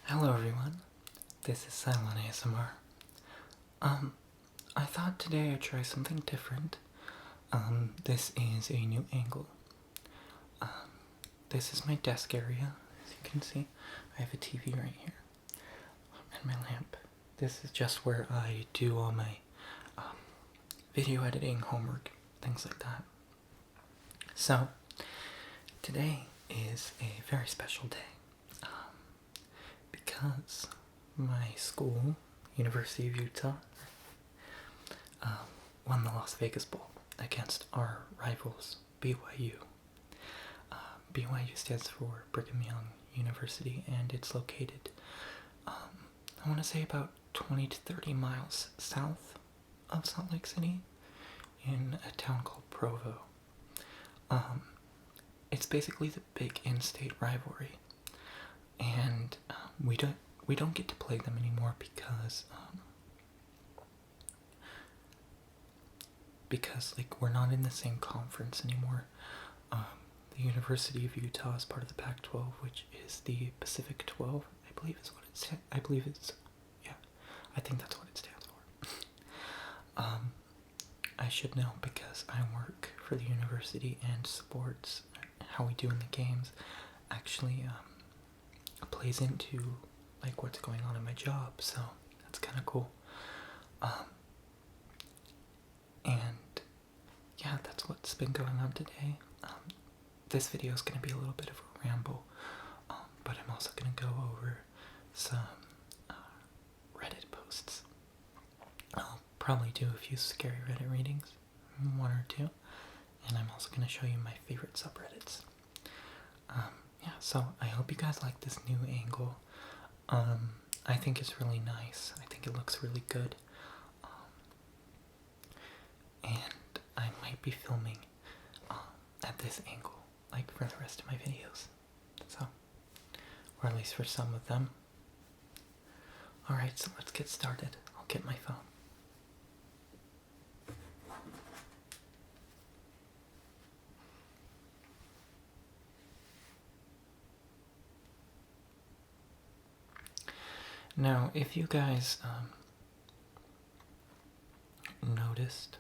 Hello everyone, this is Silent ASMR. I thought today I'd try something different. This is a new angle. This is my desk area, as you can see. I have a TV right here, and my lamp. This is just where I do all my video editing, homework, things like that. So, today is a very special day. Because my school, University of Utah, won the Las Vegas Bowl against our rivals, BYU. BYU stands for Brigham Young University, and it's located, I want to say about 20 to 30 miles south of Salt Lake City in a town called Provo. It's basically the big in-state rivalry. And we don't get to play them anymore because like we're not in the same conference anymore. The University of Utah is part of the Pac-12, which is the Pacific 12, I believe is what it's. I believe it's. Yeah, I think that's what it stands for. I should know because I work for the university, and sports, how we do in the games, actually plays into like what's going on in my job, so that's kind of cool. And yeah, that's what's been going on today. This video is going to be a little bit of a ramble, but I'm also going to go over some Reddit posts. I'll probably do a few scary Reddit readings, one or two, and I'm also going to show you my favorite subreddits. Yeah, so I hope you guys like this new angle. I think it's really nice. I think it looks really good. And I might be filming at this angle, like for the rest of my videos. So, or at least for some of them. Alright, so let's get started. I'll get my phone. Now, if you guys noticed,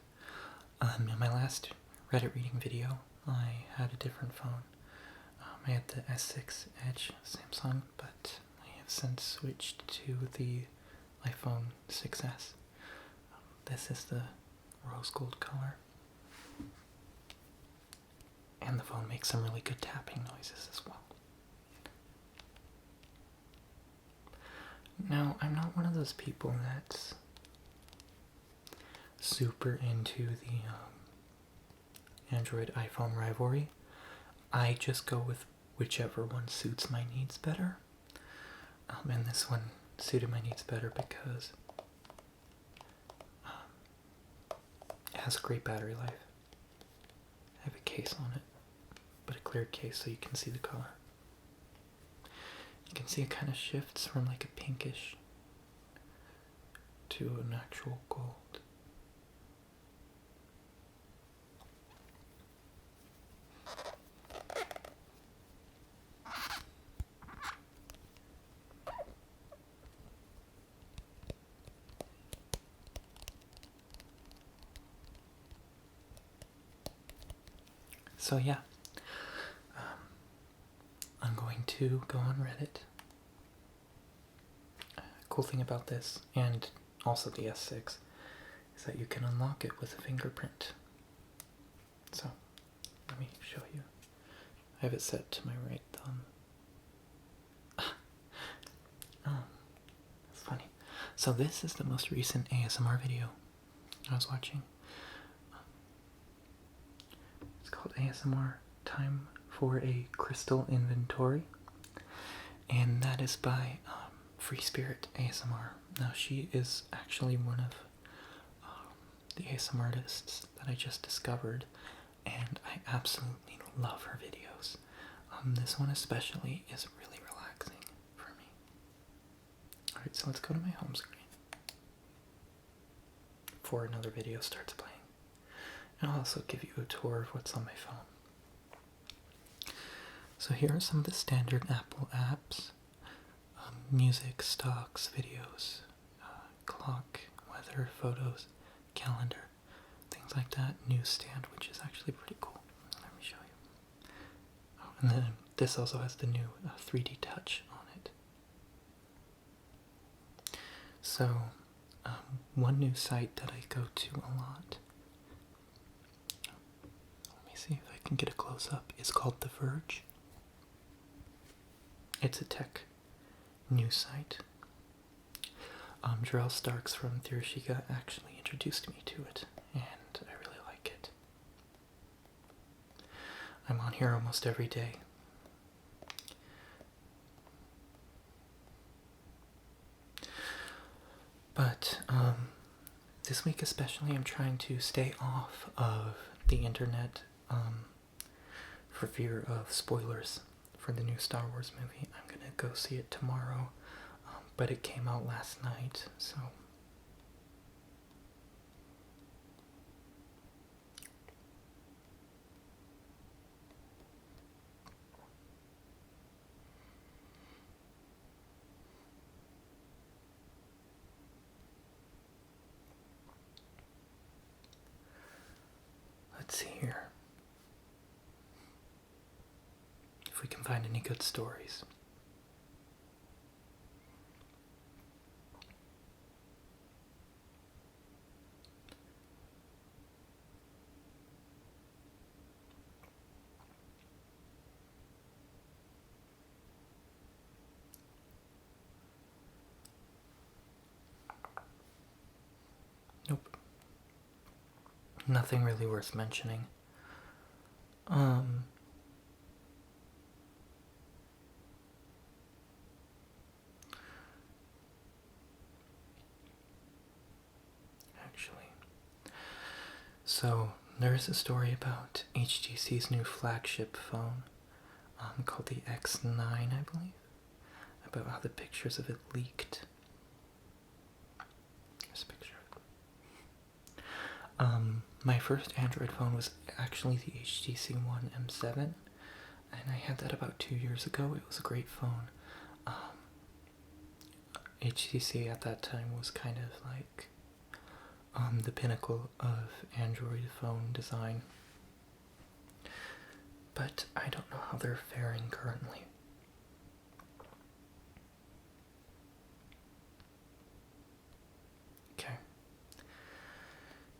in my last Reddit reading video, I had a different phone. I had the S6 Edge Samsung, but I have since switched to the iPhone 6S. This is the rose gold color. And the phone makes some really good tapping noises as well. Now, I'm not one of those people that's super into the Android iPhone rivalry. I just go with whichever one suits my needs better. And this one suited my needs better because it has a great battery life. I have a case on it, but a clear case so you can see the color. You can see it kind of shifts from like a pinkish to an actual gold. So yeah, I'm going to go on Reddit. Cool thing about this, and also the S6, is that you can unlock it with a fingerprint. So, let me show you. I have it set to my right thumb. Oh, that's funny. So this is the most recent ASMR video I was watching. It's called ASMR Time for a Crystal Inventory, and that is by Free Spirit ASMR. Now she is actually one of the ASMR artists that I just discovered, and I absolutely love her videos. This one especially is really relaxing for me. Alright, so let's go to my home screen before another video starts playing. And I'll also give you a tour of what's on my phone. So here are some of the standard Apple apps. music, stocks, videos, clock, weather, photos, calendar, things like that. Newsstand, which is actually pretty cool. Let me show you. Oh, and then this also has the new 3D touch on it. So, one new site that I go to a lot, let me see if I can get a close up, is called The Verge. It's a tech news site. Jarrell Starks from Theorshiga actually introduced me to it, and I really like it. I'm on here almost every day. But this week especially, I'm trying to stay off of the internet for fear of spoilers for the new Star Wars movie. I'm gonna go see it tomorrow, but it came out last night, so let's see here if we can find any good stories. Nope. Nothing really worth mentioning. Actually, so there is a story about HTC's new flagship phone, called the X9, I believe, about how the pictures of it leaked. There's a picture of it. My first Android phone was actually the HTC One M7, and I had that about 2 years ago. It was a great phone. HTC at that time was kind of like the pinnacle of Android phone design. But I don't know how they're faring currently. Okay.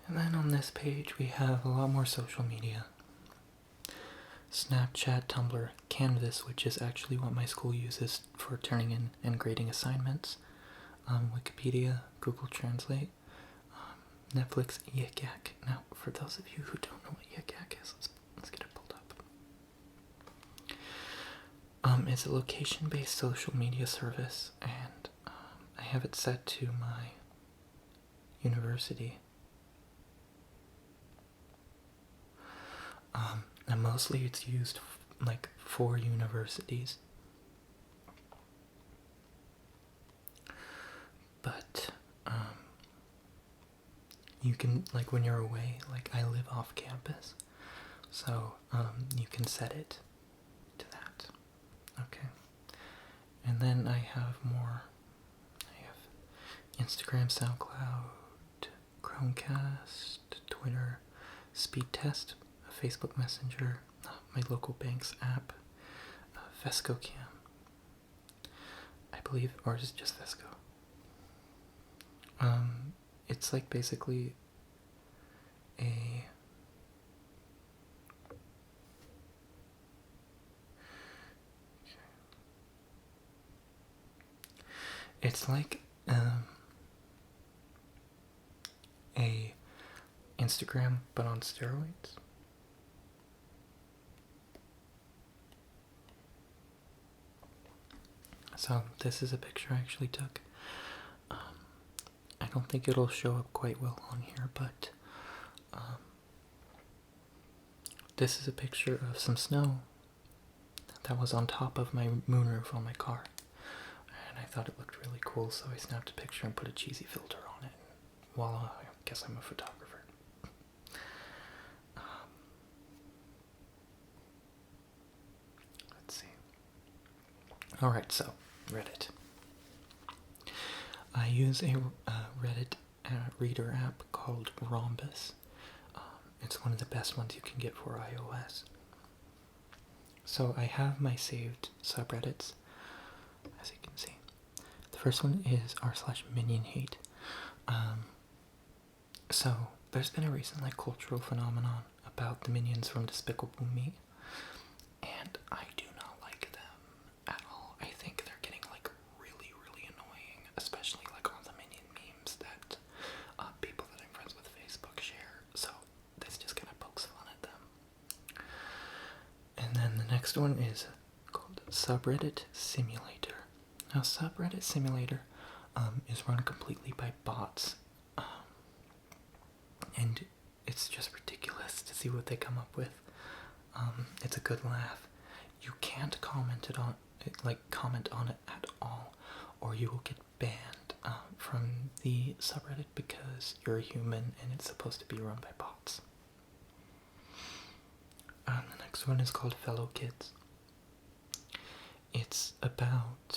And then on this page we have a lot more social media. Snapchat, Tumblr, Canvas, which is actually what my school uses for turning in and grading assignments, Wikipedia, Google Translate, Netflix, Yik Yak. Now, for those of you who don't know what Yik Yak is, let's get it pulled up. It's a location-based social media service, and I have it set to my university. And mostly it's used like for universities. But you can, like, when you're away, like I live off campus, so you can set it to that. Okay. And then I have more. I have Instagram, SoundCloud, Chromecast, Twitter, Speed Test, Facebook Messenger, my local bank's app, VescoCam, I believe, or is it just Vesco? It's like basically a it's like a Instagram but on steroids. So this is a picture I actually took. I don't think it'll show up quite well on here, but this is a picture of some snow that was on top of my moonroof on my car. And I thought it looked really cool, so I snapped a picture and put a cheesy filter on it. Voila, I guess I'm a photographer. Let's see. Alright, so, Reddit. I use a Reddit reader app called Ramble. It's one of the best ones you can get for iOS. So I have my saved subreddits, as you can see. The first one is r/minion hate. So there's been a recent cultural phenomenon about the minions from Despicable Me, and I do not like them at all. I think they're getting really, really annoying, especially all the minion memes that people that I'm friends with Facebook share. So this just kind of pokes fun at them. And then the next one is called Subreddit Simulator. Now, Subreddit Simulator is run completely by bots, and it's just ridiculous to see what they come up with. It's a good laugh. You can't comment on it at all, or you will get banned from the subreddit because you're a human and it's supposed to be run by bots. The next one is called Fellow Kids. It's about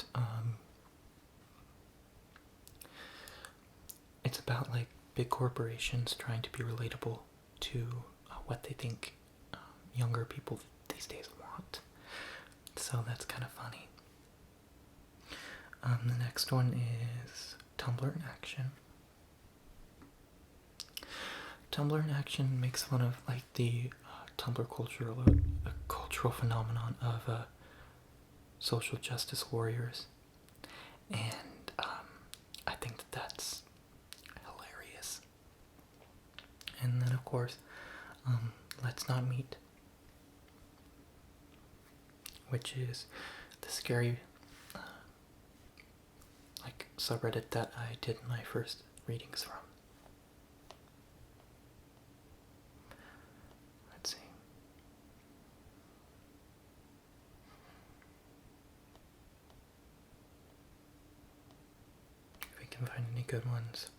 big corporations trying to be relatable to what they think younger people these days want. So that's kind of funny. The next one is Tumblr in Action. Tumblr in Action makes fun of the Tumblr cultural phenomenon of social justice warriors, and I think that's hilarious. And then of course, Let's Not Meet, which is the scary subreddit that I did my first readings from. Let's see. If we can find any good ones.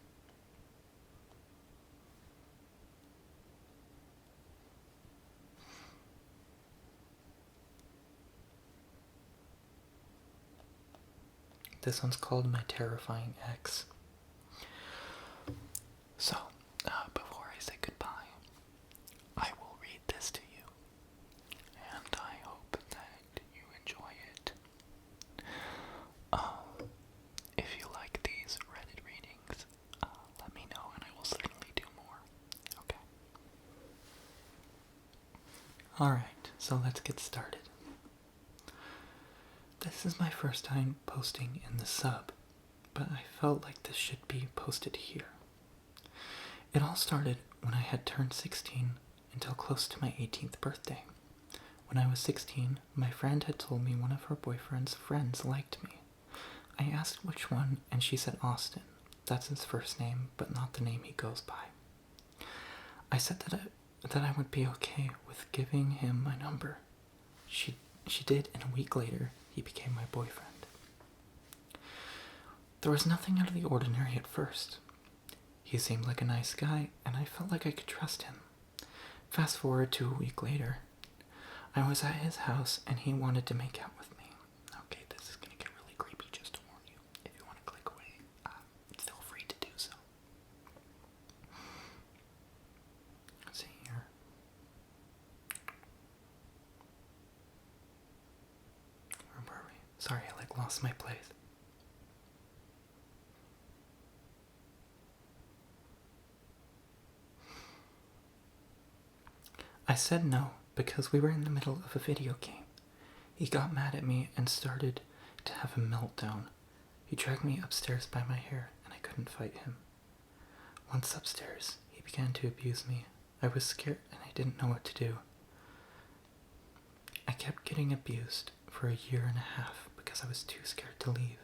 This one's called My Terrifying Ex. So, before I say goodbye, I will read this to you, and I hope that you enjoy it. If you like these Reddit readings, let me know and I will certainly do more. Okay. Alright, so let's get started. This is my first time posting in the sub, but I felt like this should be posted here. It all started when I had turned 16 until close to my 18th birthday. When I was 16, my friend had told me one of her boyfriend's friends liked me. I asked which one, and she said Austin. That's his first name, but not the name he goes by. I said that I would be okay with giving him my number. She did, and a week later, he became my boyfriend. There was nothing out of the ordinary at first. He seemed like a nice guy, and I felt like I could trust him. Fast forward to a week later. I was at his house, and he wanted to make out with me. Okay, this is gonna get really creepy, just to warn you. If you want to click away, feel free to do so. Let's see here. Where were we? Sorry, I lost my place. I said no because we were in the middle of a video game. He got mad at me and started to have a meltdown. He dragged me upstairs by my hair and I couldn't fight him. Once upstairs, he began to abuse me. I was scared and I didn't know what to do. I kept getting abused for a year and a half because I was too scared to leave.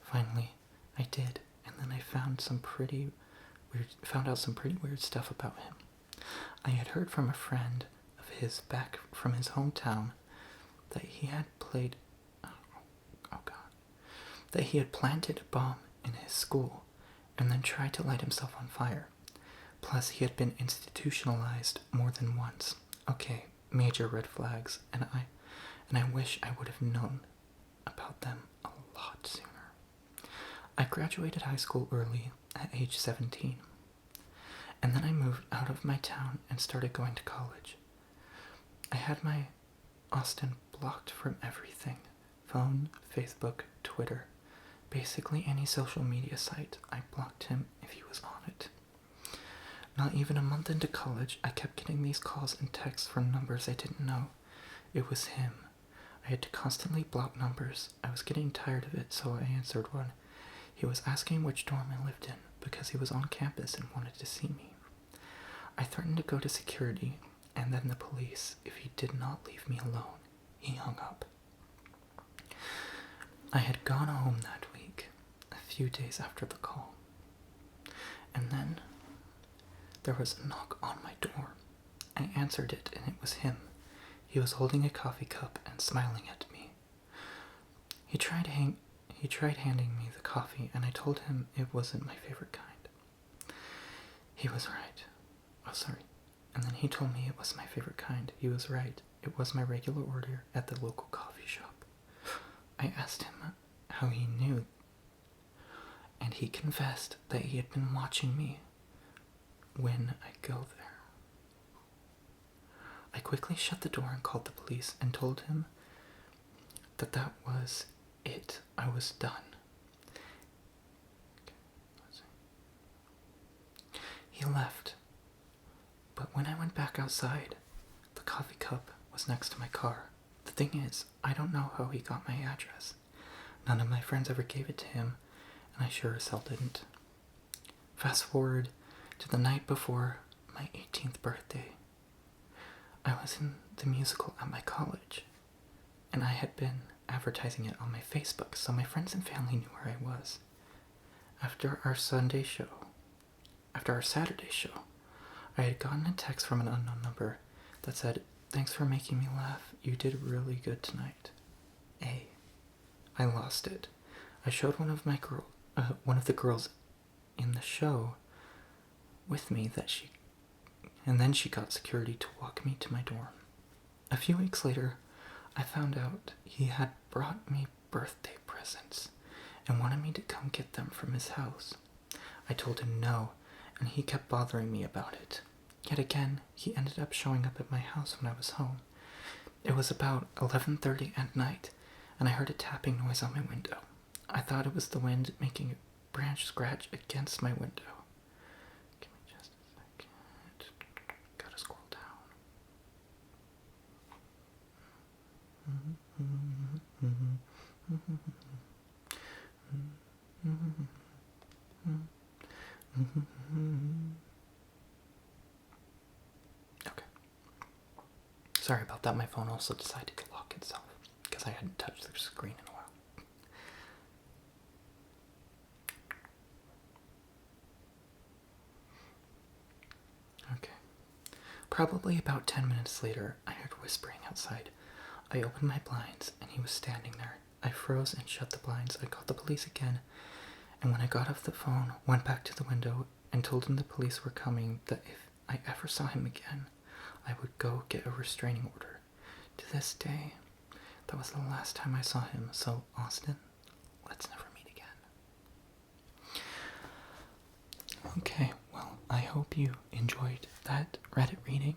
Finally, I did, and then I found out some pretty weird stuff about him. I had heard from a friend of his back from his hometown that he had that he had planted a bomb in his school and then tried to light himself on fire. Plus, he had been institutionalized more than once. Okay, major red flags, and I wish I would have known about them a lot sooner. I graduated high school early at age 17, and then I moved out of my town and started going to college. I had my Austin blocked from everything: phone, Facebook, Twitter. Basically any social media site, I blocked him if he was on it. Not even a month into college, I kept getting these calls and texts from numbers I didn't know. It was him. I had to constantly block numbers. I was getting tired of it, so I answered one. He was asking which dorm I lived in because he was on campus and wanted to see me. I threatened to go to security and then the police if he did not leave me alone. He hung up. I had gone home that week, a few days after the call. And then there was a knock on my door. I answered it, and it was him. He was holding a coffee cup and smiling at me. He tried handing me the coffee, and I told him it wasn't my favorite kind. He was right. Oh, sorry. And then he told me it was my favorite kind. He was right. It was my regular order at the local coffee shop. I asked him how he knew, and he confessed that he had been watching me when I go there. I quickly shut the door and called the police and told him that that was it. I was done. He left, but when I went back outside, the coffee cup was next to my car. The thing is, I don't know how he got my address. None of my friends ever gave it to him, and I sure as hell didn't. Fast forward to the night before my 18th birthday. I was in the musical at my college, and I had been advertising it on my Facebook, so my friends and family knew where I was. After our Saturday show, I had gotten a text from an unknown number that said, "Thanks for making me laugh. You did really good tonight." I lost it. I showed one of the girls in the show with me and then she got security to walk me to my dorm. A few weeks later, I found out he had brought me birthday presents and wanted me to come get them from his house. I told him no, and he kept bothering me about it. Yet again, he ended up showing up at my house when I was home. It was about 11:30 at night, and I heard a tapping noise on my window. I thought it was the wind making a branch scratch against my window. Give me just a second. Gotta scroll down. Okay. Sorry about that. My phone also decided to lock itself because I hadn't touched the screen in a while. Okay. Probably about 10 minutes later, I heard whispering outside. I opened my blinds, and he was standing there. I froze and shut the blinds. I called the police again, and when I got off the phone, went back to the window and told him the police were coming, that if I ever saw him again, I would go get a restraining order. To this day, that was the last time I saw him, so Austin, let's never meet again. Okay, well, I hope you enjoyed that Reddit reading.